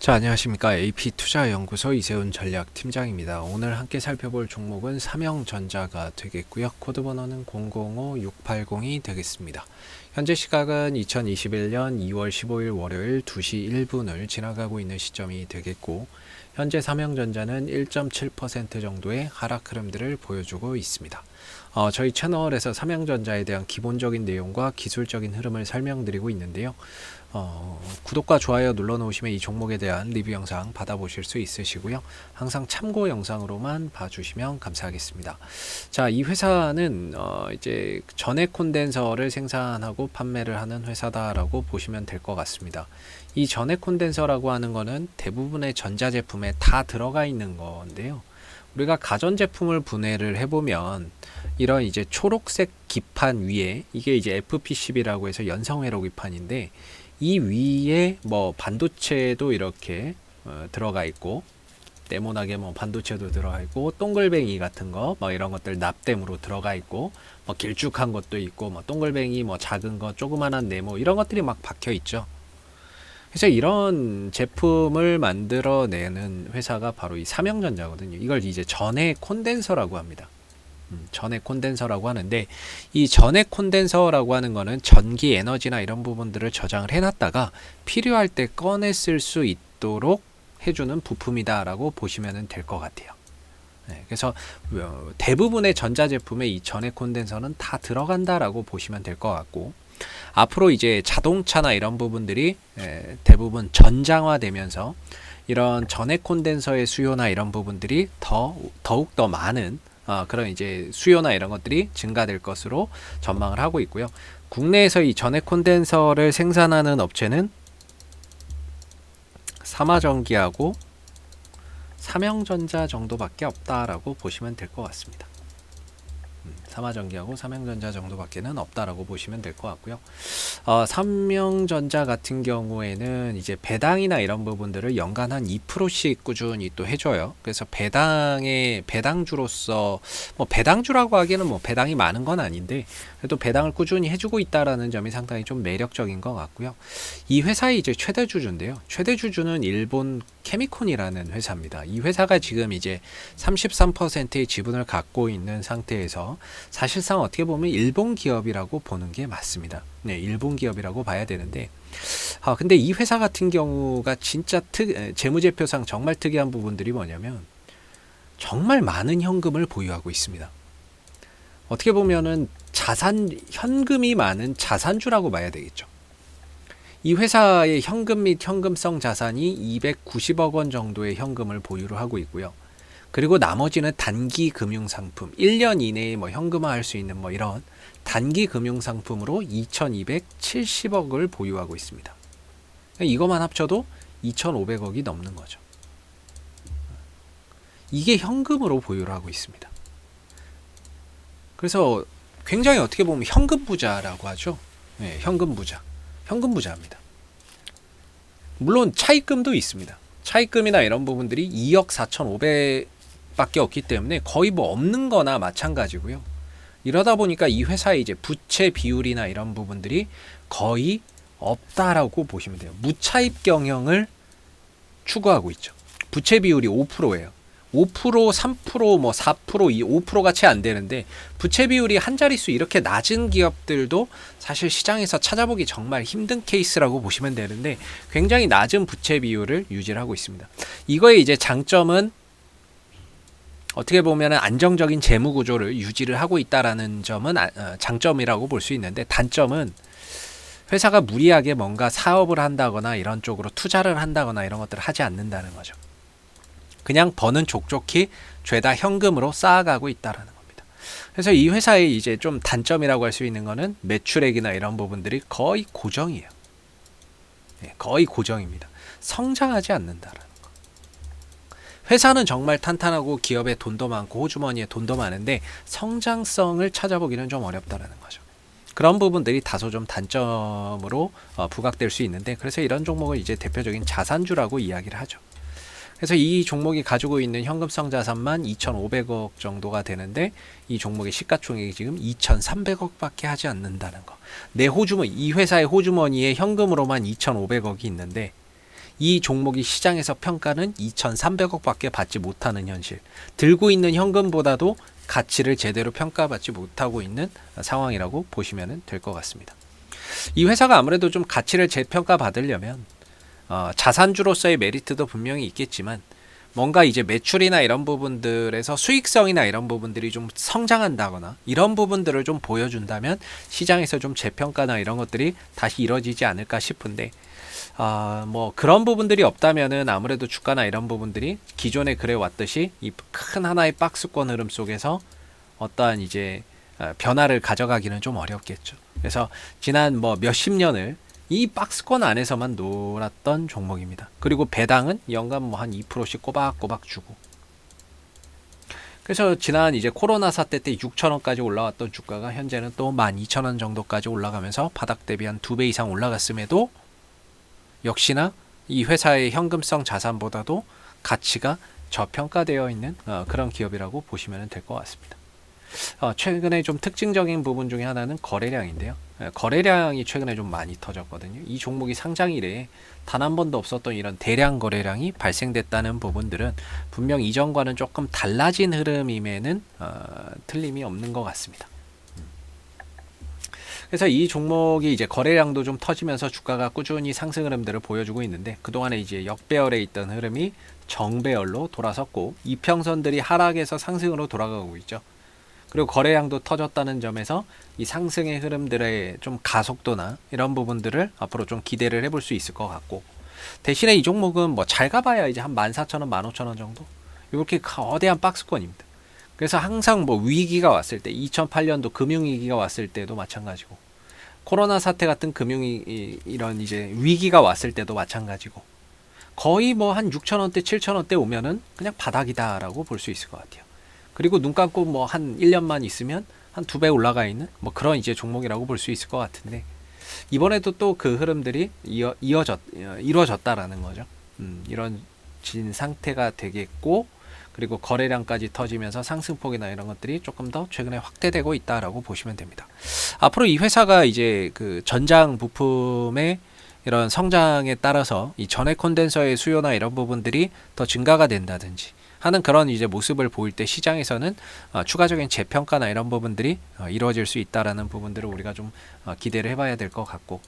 자, 안녕하십니까. AP투자연구소 이세훈 전략팀장입니다. 오늘 함께 살펴볼 종목은 삼형전자가 되겠고요. 코드번호는 005680이 되겠습니다. 현재 시각은 2021년 2월 15일 월요일 2시 1분을 지나가고 있는 시점이 되겠고, 현재 삼형전자는 1.7% 정도의 하락 흐름들을 보여주고 있습니다. 저희 채널에서 삼형전자에 대한 기본적인 내용과 기술적인 흐름을 설명드리고 있는데요. 구독과 좋아요 눌러 놓으시면 이 종목에 대한 리뷰 영상 받아보실 수 있으시고요. 항상 참고 영상으로만 봐주시면 감사하겠습니다. 자, 이 회사는 이제 전해 콘덴서를 생산하고 판매를 하는 회사다라고 보시면 될 것 같습니다. 이 전해 콘덴서라고 하는 거는 대부분의 전자제품에 다 들어가 있는 건데요. 우리가 가전제품을 분해를 해보면 이런 이제 초록색 기판 위에 이게 이제 FPCB라고 해서 연성회로기판인데, 이 위에 뭐 반도체도 이렇게 들어가 있고, 네모나게 뭐 반도체도 들어가 있고, 동글뱅이 같은 거 뭐 이런 것들 납땜으로 들어가 있고, 뭐 길쭉한 것도 있고, 뭐 동글뱅이 뭐 작은 거 조그만한 네모 이런 것들이 막 박혀 있죠. 그래서 이런 제품을 만들어내는 회사가 바로 이 삼형전자거든요. 이걸 이제 전해 콘덴서라고 합니다. 전해 콘덴서라고 하는데, 이 전해 콘덴서라고 하는 거는 전기 에너지나 이런 부분들을 저장을 해놨다가 필요할 때 꺼내 쓸 수 있도록 해주는 부품이다라고 보시면 될 것 같아요. 그래서 대부분의 전자제품에 이 전해 콘덴서는 다 들어간다라고 보시면 될 것 같고, 앞으로 이제 자동차나 이런 부분들이 대부분 전장화되면서 이런 전해 콘덴서의 수요나 이런 부분들이 더욱 더 많은 그런 이제 수요나 이런 것들이 증가될 것으로 전망을 하고 있고요. 국내에서 이 전해 콘덴서를 생산하는 업체는 삼화전기하고 삼형전자 정도밖에 없다라고 보시면 될 것 같습니다. 삼화전기하고 삼형전자 정도밖에는 없다라고 보시면 될 것 같고요. 삼형전자 같은 경우에는 이제 배당이나 이런 부분들을 연간 한 2%씩 꾸준히 또 해줘요. 그래서 배당주로서, 뭐 배당주라고 하기에는 뭐 배당이 많은 건 아닌데, 그래도 배당을 꾸준히 해주고 있다라는 점이 상당히 좀 매력적인 것 같고요. 이 회사의 이제 최대 주주인데요. 최대 주주는 일본 케미콘이라는 회사입니다. 이 회사가 지금 이제 33%의 지분을 갖고 있는 상태에서 사실상 어떻게 보면 일본 기업이라고 보는 게 맞습니다. 네, 일본 기업이라고 봐야 되는데, 근데 이 회사 같은 경우가 진짜 재무제표상 정말 특이한 부분들이 뭐냐면, 정말 많은 현금을 보유하고 있습니다. 어떻게 보면은 현금이 많은 자산주라고 봐야 되겠죠. 이 회사의 현금 및 현금성 자산이 290억 원 정도의 현금을 보유를 하고 있고요. 그리고 나머지는 단기 금융상품, 1년 이내에 뭐 현금화할 수 있는 뭐 이런 단기 금융상품으로 2270억을 보유하고 있습니다. 이것만 합쳐도 2500억이 넘는 거죠. 이게 현금으로 보유를 하고 있습니다. 그래서 굉장히 어떻게 보면 현금 부자라고 하죠. 네, 현금 부자입니다. 물론 차입금도 있습니다. 차입금이나 이런 부분들이 2억 4,500밖에 없기 때문에 거의 뭐 없는 거나 마찬가지고요. 이러다 보니까 이 회사의 이제 부채 비율이나 이런 부분들이 거의 없다라고 보시면 돼요. 무차입 경영을 추구하고 있죠. 부채 비율이 5%예요. 5%, 3%, 뭐 4%, 5%가 채 안 되는데, 부채 비율이 한 자릿수 이렇게 낮은 기업들도 사실 시장에서 찾아보기 정말 힘든 케이스라고 보시면 되는데, 굉장히 낮은 부채 비율을 유지를 하고 있습니다. 이거의 이제 장점은 어떻게 보면 안정적인 재무 구조를 유지를 하고 있다라는 점은 장점이라고 볼 수 있는데, 단점은 회사가 무리하게 뭔가 사업을 한다거나 이런 쪽으로 투자를 한다거나 이런 것들을 하지 않는다는 거죠. 그냥 버는 족족히 죄다 현금으로 쌓아가고 있다라는 겁니다. 그래서 이 회사의 이제 좀 단점이라고 할 수 있는 거는 매출액이나 이런 부분들이 거의 고정이에요. 거의 고정입니다. 성장하지 않는다라는 거. 회사는 정말 탄탄하고 기업에 돈도 많고 호주머니에 돈도 많은데 성장성을 찾아보기는 좀 어렵다라는 거죠. 그런 부분들이 다소 좀 단점으로 부각될 수 있는데, 그래서 이런 종목을 이제 대표적인 자산주라고 이야기를 하죠. 그래서 이 종목이 가지고 있는 현금성 자산만 2,500억 정도가 되는데, 이 종목의 시가총액이 지금 2,300억밖에 하지 않는다는 거. 이 회사의 호주머니에 현금으로만 2,500억이 있는데, 이 종목이 시장에서 평가는 2,300억밖에 받지 못하는 현실. 들고 있는 현금보다도 가치를 제대로 평가받지 못하고 있는 상황이라고 보시면 될 것 같습니다. 이 회사가 아무래도 좀 가치를 재평가 받으려면 자산주로서의 메리트도 분명히 있겠지만 뭔가 이제 매출이나 이런 부분들에서 수익성이나 이런 부분들이 좀 성장한다거나 이런 부분들을 좀 보여준다면 시장에서 좀 재평가나 이런 것들이 다시 이루어지지 않을까 싶은데 뭐 그런 부분들이 없다면은 아무래도 주가나 이런 부분들이 기존에 그래 왔듯이 이 큰 하나의 박스권 흐름 속에서 어떠한 이제 변화를 가져가기는 좀 어렵겠죠. 그래서 지난 뭐 몇십 년을 이 박스권 안에서만 놀았던 종목입니다. 그리고 배당은 연간 뭐 한 2%씩 꼬박꼬박 주고. 그래서 지난 이제 코로나 사태 때 6,000원까지 올라왔던 주가가 현재는 또 12,000원 정도까지 올라가면서 바닥 대비 한 2배 이상 올라갔음에도 역시나 이 회사의 현금성 자산보다도 가치가 저평가되어 있는 그런 기업이라고 보시면 될 것 같습니다. 최근에 좀 특징적인 부분 중에 하나는 거래량인데요. 거래량이 최근에 좀 많이 터졌거든요. 이 종목이 상장 이래에 단 한 번도 없었던 이런 대량 거래량이 발생됐다는 부분들은 분명 이전과는 조금 달라진 흐름임에는 틀림이 없는 것 같습니다. 그래서 이 종목이 이제 거래량도 좀 터지면서 주가가 꾸준히 상승 흐름들을 보여주고 있는데 그동안에 이제 역배열에 있던 흐름이 정배열로 돌아섰고 이평선들이 하락에서 상승으로 돌아가고 있죠. 그리고 거래량도 터졌다는 점에서 이 상승의 흐름들의 좀 가속도나 이런 부분들을 앞으로 좀 기대를 해볼 수 있을 것 같고 대신에 이 종목은 뭐 잘 가봐야 이제 한 14,000원, 15,000원 정도 이렇게 거대한 박스권입니다. 그래서 항상 뭐 위기가 왔을 때 2008년도 금융위기가 왔을 때도 마찬가지고 코로나 사태 같은 이런 이제 위기가 왔을 때도 마찬가지고 거의 뭐 한 6,000원대, 7,000원대 오면은 그냥 바닥이다라고 볼 수 있을 것 같아요. 그리고 눈 감고 뭐 한 1년만 있으면 한 2배 올라가 있는 뭐 그런 이제 종목이라고 볼 수 있을 것 같은데 이번에도 또 그 흐름들이 이루어졌다라는 거죠. 이런 진 상태가 되겠고 그리고 거래량까지 터지면서 상승폭이나 이런 것들이 조금 더 최근에 확대되고 있다라고 보시면 됩니다. 앞으로 이 회사가 이제 그 전장 부품의 이런 성장에 따라서 이 전해 콘덴서의 수요나 이런 부분들이 더 증가가 된다든지 하는 그런 이제 모습을 보일 때 시장에서는 추가적인 재평가나 이런 부분들이 이루어질 수 있다라는 부분들을 우리가 좀 기대를 해봐야 될 것 같고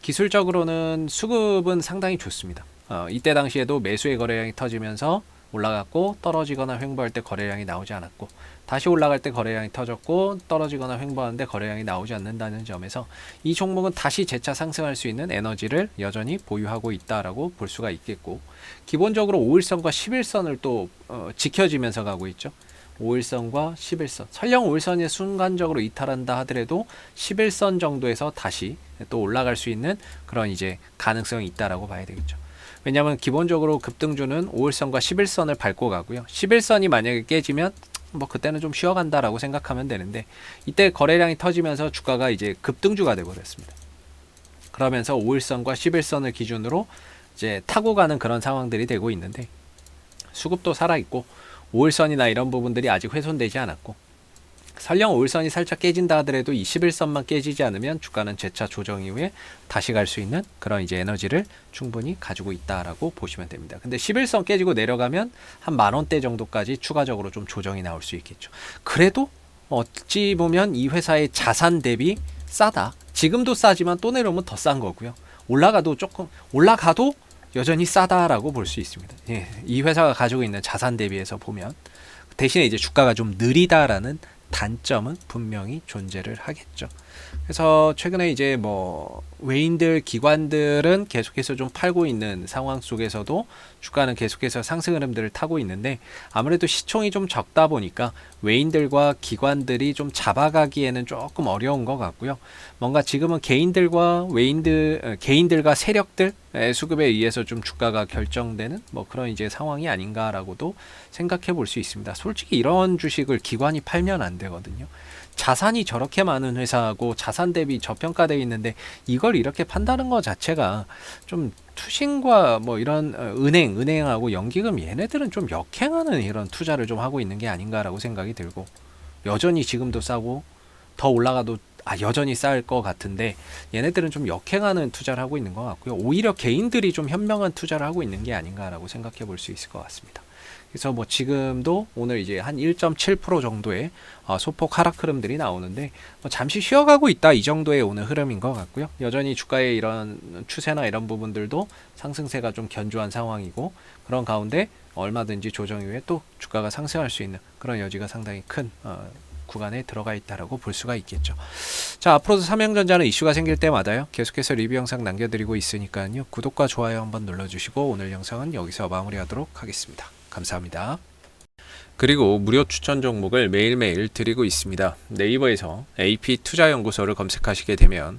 기술적으로는 수급은 상당히 좋습니다. 이때 당시에도 매수의 거래량이 터지면서 올라갔고 떨어지거나 횡보할 때 거래량이 나오지 않았고 다시 올라갈 때 거래량이 터졌고 떨어지거나 횡보하는데 거래량이 나오지 않는다는 점에서 이 종목은 다시 재차 상승할 수 있는 에너지를 여전히 보유하고 있다라고 볼 수가 있겠고 기본적으로 5일선과 11선을 또 지켜지면서 가고 있죠. 5일선과 11선 설령 5일선이 순간적으로 이탈한다 하더라도 11선 정도에서 다시 또 올라갈 수 있는 그런 이제 가능성이 있다라고 봐야 되겠죠. 왜냐하면 기본적으로 급등주는 5일선과 11선을 밟고 가고요. 11선이 만약에 깨지면 뭐 그때는 좀 쉬어간다라고 생각하면 되는데 이때 거래량이 터지면서 주가가 이제 급등주가 되어버렸습니다. 그러면서 5일선과 11선을 기준으로 이제 타고 가는 그런 상황들이 되고 있는데 수급도 살아있고 5일선이나 이런 부분들이 아직 훼손되지 않았고 설령 5일선이 살짝 깨진다 하더라도 이 11선만 깨지지 않으면 주가는 재차 조정 이후에 다시 갈 수 있는 그런 이제 에너지를 충분히 가지고 있다라고 보시면 됩니다. 근데 11선 깨지고 내려가면 한 10,000원대 정도까지 추가적으로 좀 조정이 나올 수 있겠죠. 그래도 어찌 보면 이 회사의 자산 대비 싸다. 지금도 싸지만 또 내려오면 더 싼 거고요. 올라가도 여전히 싸다라고 볼 수 있습니다. 예, 이 회사가 가지고 있는 자산 대비해서 보면 대신에 이제 주가가 좀 느리다라는 단점은 분명히 존재를 하겠죠. 그래서 최근에 이제 뭐 외인들 기관들은 계속해서 좀 팔고 있는 상황 속에서도 주가는 계속해서 상승 흐름들을 타고 있는데 아무래도 시총이 좀 적다 보니까 외인들과 기관들이 좀 잡아가기에는 조금 어려운 것 같고요. 뭔가 지금은 개인들과 세력들의 수급에 의해서 좀 주가가 결정되는 뭐 그런 이제 상황이 아닌가라고도 생각해 볼 수 있습니다. 솔직히 이런 주식을 기관이 팔면 안 되거든요. 자산이 저렇게 많은 회사하고 자산 대비 저평가되어 있는데 이걸 이렇게 판다는 것 자체가 좀 투신과 뭐 이런 은행하고 연기금 얘네들은 좀 역행하는 이런 투자를 좀 하고 있는 게 아닌가라고 생각이 들고 여전히 지금도 싸고 더 올라가도 여전히 쌀 것 같은데 얘네들은 좀 역행하는 투자를 하고 있는 것 같고요. 오히려 개인들이 좀 현명한 투자를 하고 있는 게 아닌가라고 생각해 볼 수 있을 것 같습니다. 그래서 뭐 지금도 오늘 이제 한 1.7% 정도의 소폭 하락 흐름들이 나오는데 뭐 잠시 쉬어가고 있다 이 정도의 오늘 흐름인 것 같고요. 여전히 주가의 이런 추세나 이런 부분들도 상승세가 좀 견조한 상황이고, 그런 가운데 얼마든지 조정 이후에 또 주가가 상승할 수 있는 그런 여지가 상당히 큰 구간에 들어가 있다라고 볼 수가 있겠죠. 자, 앞으로도 삼성전자는 이슈가 생길 때마다요 계속해서 리뷰 영상 남겨드리고 있으니까요, 구독과 좋아요 한번 눌러주시고 오늘 영상은 여기서 마무리하도록 하겠습니다. 감사합니다. 그리고 무료 추천 종목을 매일매일 드리고 있습니다. 네이버에서 AP투자연구소를 검색하시게 되면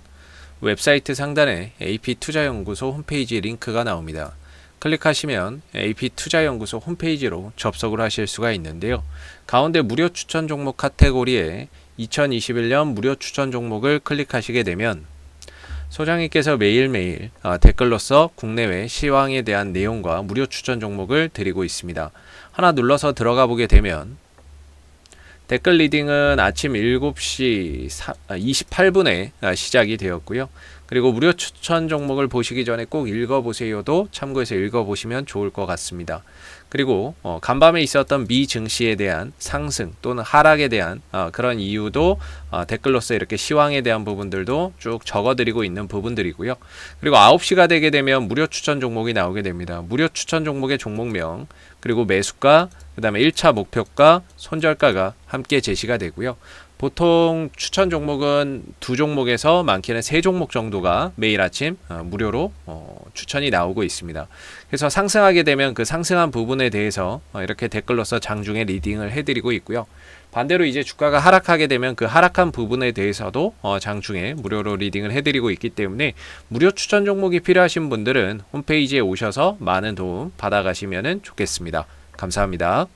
웹사이트 상단에 AP투자연구소 홈페이지 링크가 나옵니다. 클릭하시면 AP투자연구소 홈페이지로 접속을 하실 수가 있는데요. 가운데 무료 추천 종목 카테고리에 2021년 무료 추천 종목을 클릭하시게 되면 소장님께서 매일매일 댓글로서 국내외 시황에 대한 내용과 무료 추천 종목을 드리고 있습니다. 하나 눌러서 들어가 보게 되면 댓글 리딩은 아침 7시 28분에 시작이 되었고요. 그리고 무료 추천 종목을 보시기 전에 꼭 읽어보세요도 참고해서 읽어보시면 좋을 것 같습니다. 그리고 간밤에 있었던 미 증시에 대한 상승 또는 하락에 대한 그런 이유도 댓글로서 이렇게 시황에 대한 부분들도 쭉 적어드리고 있는 부분들이고요. 그리고 9시가 되게 되면 무료 추천 종목이 나오게 됩니다. 무료 추천 종목의 종목명, 그리고 매수가, 그 다음에 1차 목표가, 손절가가 함께 제시가 되고요. 보통 추천 종목은 2종목에서 많게는 3종목 정도가 매일 아침 무료로 추천이 나오고 있습니다. 그래서 상승하게 되면 그 상승한 부분에 대해서 이렇게 댓글로서 장중에 리딩을 해드리고 있고요. 반대로 이제 주가가 하락하게 되면 그 하락한 부분에 대해서도 장중에 무료로 리딩을 해드리고 있기 때문에 무료 추천 종목이 필요하신 분들은 홈페이지에 오셔서 많은 도움 받아가시면 좋겠습니다. 감사합니다.